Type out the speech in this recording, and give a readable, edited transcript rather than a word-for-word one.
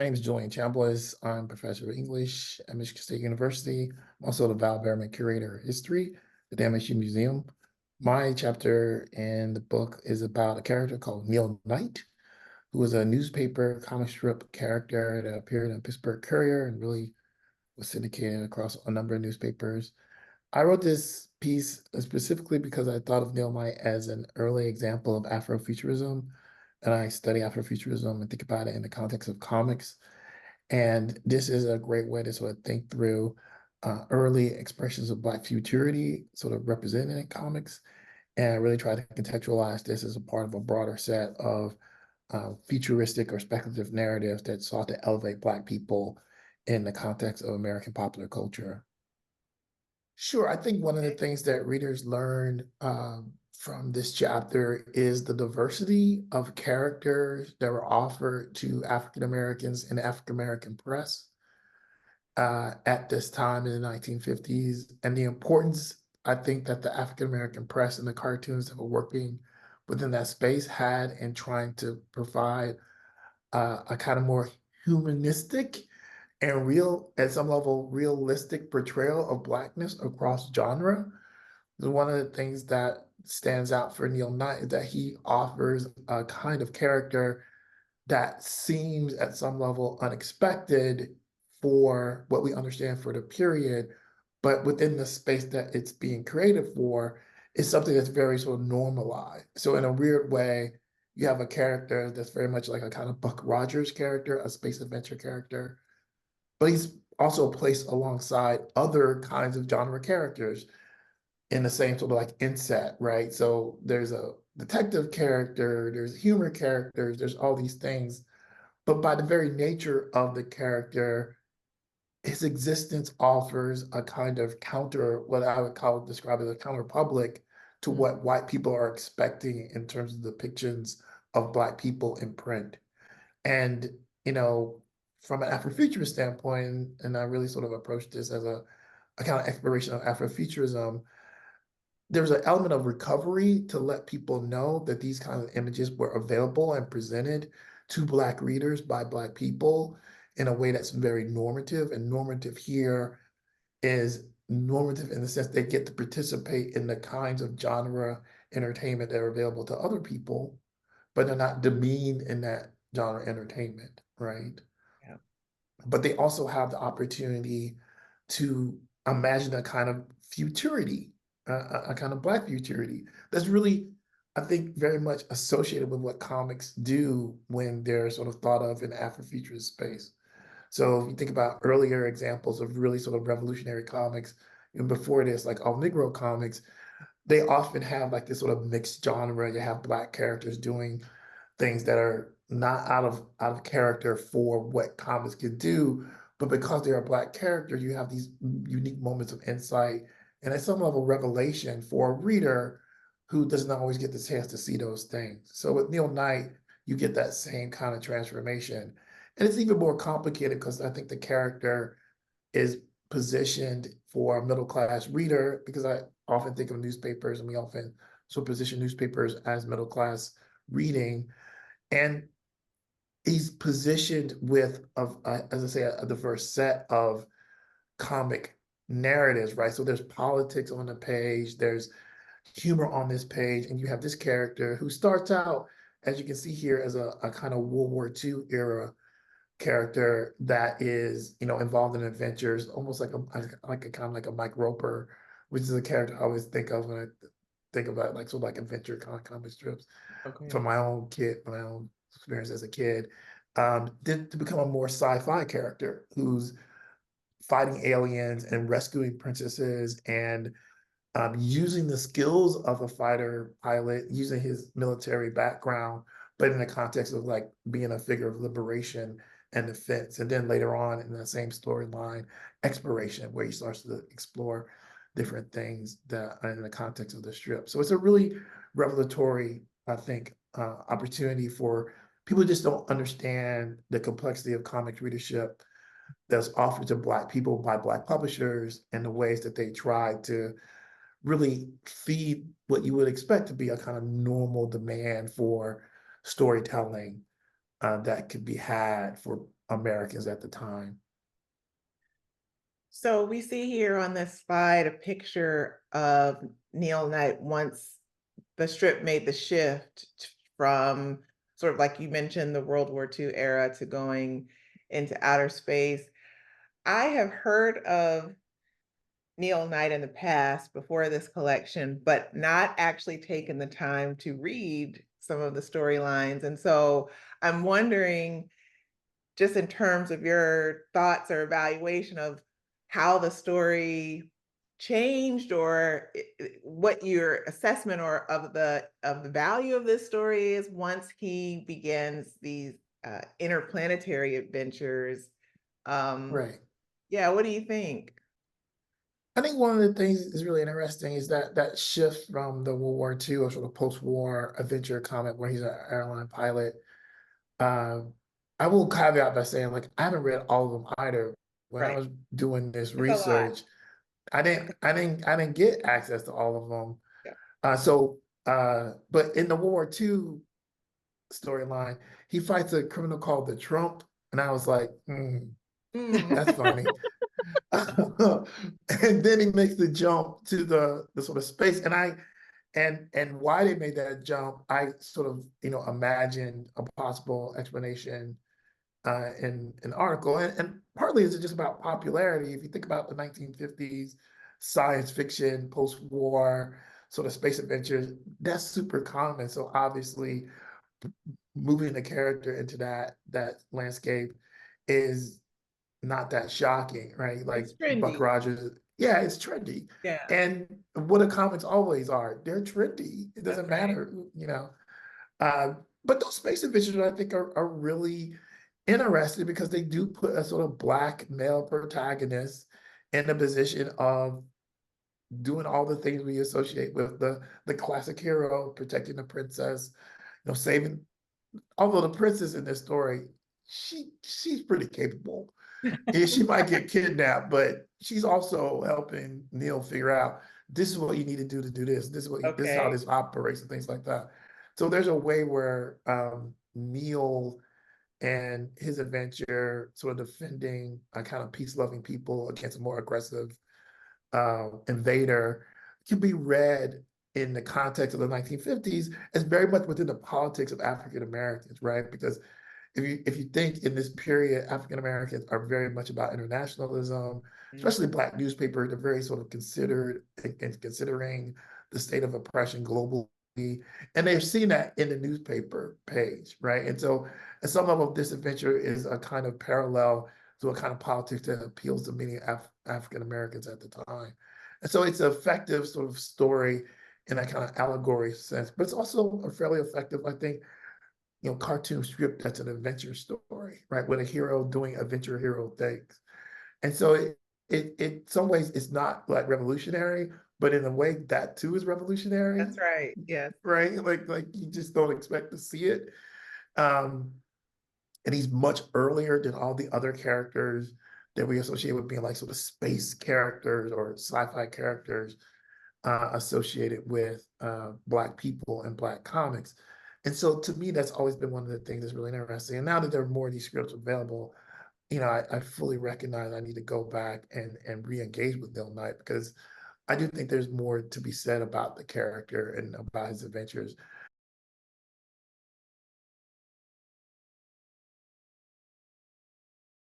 name is Julian Chambliss. I'm professor of English at Michigan State University. I'm also the Val Behrman Curator of History at the MSU Museum. My chapter in the book is about a character called Neil Knight, who was a newspaper comic strip character that appeared in Pittsburgh Courier and really was syndicated across a number of newspapers. I wrote this piece specifically because I thought of Neil Knight as an early example of Afrofuturism, and I study Afrofuturism and think about it in the context of comics. And this is a great way to sort of think through early expressions of Black futurity, sort of represented in comics, and really try to contextualize this as a part of a broader set of futuristic or speculative narratives that sought to elevate Black people in the context of American popular culture. Sure, I think one of the things that readers learned from this chapter is the diversity of characters that were offered to African Americans in the African American press at this time in the 1950s, and the importance I think that the African American press and the cartoons that were working within that space had in trying to provide a kind of more humanistic and at some level, realistic portrayal of Blackness across genre. One of the things that stands out for Neil Knight is that he offers a kind of character that seems at some level unexpected for what we understand for the period, but within the space that it's being created for, is something that's very sort of normalized. So in a weird way, you have a character that's very much like a kind of Buck Rogers character, a space adventure character, but he's also placed alongside other kinds of genre characters in the same sort of like inset, right? So there's a detective character, there's humor characters, there's all these things. But by the very nature of the character, his existence offers a kind of counter, what I would describe as a counter public to what white people are expecting in terms of depictions of Black people in print. And, you know, from an Afrofuturist standpoint, and I really sort of approached this as a kind of exploration of Afrofuturism, there's an element of recovery to let people know that these kinds of images were available and presented to Black readers by Black people in a way that's very normative. And normative here is normative in the sense they get to participate in the kinds of genre entertainment that are available to other people, but they're not demeaned in that genre entertainment, right? Yeah. But they also have the opportunity to imagine a kind of futurity, a kind of Black futurity that's really, I think, very much associated with what comics do when they're sort of thought of in Afrofuturist space. So if you think about earlier examples of really sort of revolutionary comics, and before this, like all Negro comics, they often have like this sort of mixed genre. You have Black characters doing things that are not out of character for what comics could do, but because they're a Black character, you have these unique moments of insight and at some level revelation for a reader who doesn't always get the chance to see those things. So with Neil Knight, you get that same kind of transformation. And it's even more complicated because I think the character is positioned for a middle class reader, because I often think of newspapers and we often so position newspapers as middle class reading. And he's positioned with, as I say, a diverse set of comic narratives, right? So there's politics on the page, there's humor on this page, and you have this character who starts out, as you can see here, as a kind of World War II era character that is, involved in adventures, almost like a kind of like a Mike Roper, which is a character I always think of when I think about like sort of like adventure kind of comic strips Okay. from my own experience as a kid. To become a more sci-fi character who's fighting aliens and rescuing princesses and using the skills of a fighter pilot, using his military background, but in the context of like being a figure of liberation and defense. And then later on in the same storyline, exploration, where he starts to explore different things that are in the context of the strip. So it's a really revelatory, I think, opportunity for people who just don't understand the complexity of comic readership that's offered to Black people by Black publishers and the ways that they try to really feed what you would expect to be a kind of normal demand for storytelling that could be had for Americans at the time. So we see here on this slide a picture of Neil Knight once the strip made the shift from sort of like you mentioned, the World War II era to going into outer space. I have heard of Neil Knight in the past before this collection, but not actually taken the time to read some of the storylines. And so I'm wondering, just in terms of your thoughts or evaluation of how the story changed, or what your assessment or of the value of this story is once he begins these interplanetary adventures. Right. Yeah, what do you think? I think one of the things is really interesting is that shift from the World War II or sort of post-war adventure comic where he's an airline pilot. Um, I will caveat by saying, like, I haven't read all of them either. When I Right. was doing this It's a lot. research, I didn't get access to all of them. Yeah. But in the World War II storyline, he fights a criminal called the Trump, and I was like, Mm. that's funny. And then he makes the jump to the sort of space, and why they made that jump, I sort of imagined a possible explanation in an article, and partly is it just about popularity. If you think about the 1950s science fiction, post-war sort of space adventures, that's super common. So obviously, moving the character into that landscape is not that shocking, right? Like It's Buck trendy. Rogers, yeah, it's trendy. Yeah, And what the comics always are, they're trendy. It that's doesn't right. matter, you know. Uh, but those space adventures, I think, are really interesting because they do put a sort of Black male protagonist in a position of doing all the things we associate with the classic hero, protecting the princess, saving. Although the princess in this story, she's pretty capable. Yeah, she might get kidnapped, but she's also helping Neil figure out this is what you need to do this. This is how Okay. this operates and things like that. So there's a way where Neil and his adventure sort of defending a kind of peace-loving people against a more aggressive invader can be read in the context of the 1950s as very much within the politics of African Americans, right? Because if you think in this period, African Americans are very much about internationalism, Mm. especially Black newspapers. They're very sort of considered and considering the state of oppression globally, and they've seen that in the newspaper page, right? And so, at some level, this adventure is a kind of parallel to a kind of politics that appeals to many African Americans at the time. And so, it's an effective sort of story in that kind of allegory sense, but it's also a fairly effective, I think, cartoon strip that's an adventure story, right? With a hero doing adventure hero things. And so in some ways it's not like revolutionary, but in a way that too is revolutionary, That's right. Yes. right? Like you just don't expect to see it. Um, and he's much earlier than all the other characters that we associate with being like sort of space characters or sci-fi characters associated with Black people and Black comics. And so to me, that's always been one of the things that's really interesting. And now that there are more of these scripts available, I fully recognize I need to go back and re-engage with Neil Knight because I do think there's more to be said about the character and about his adventures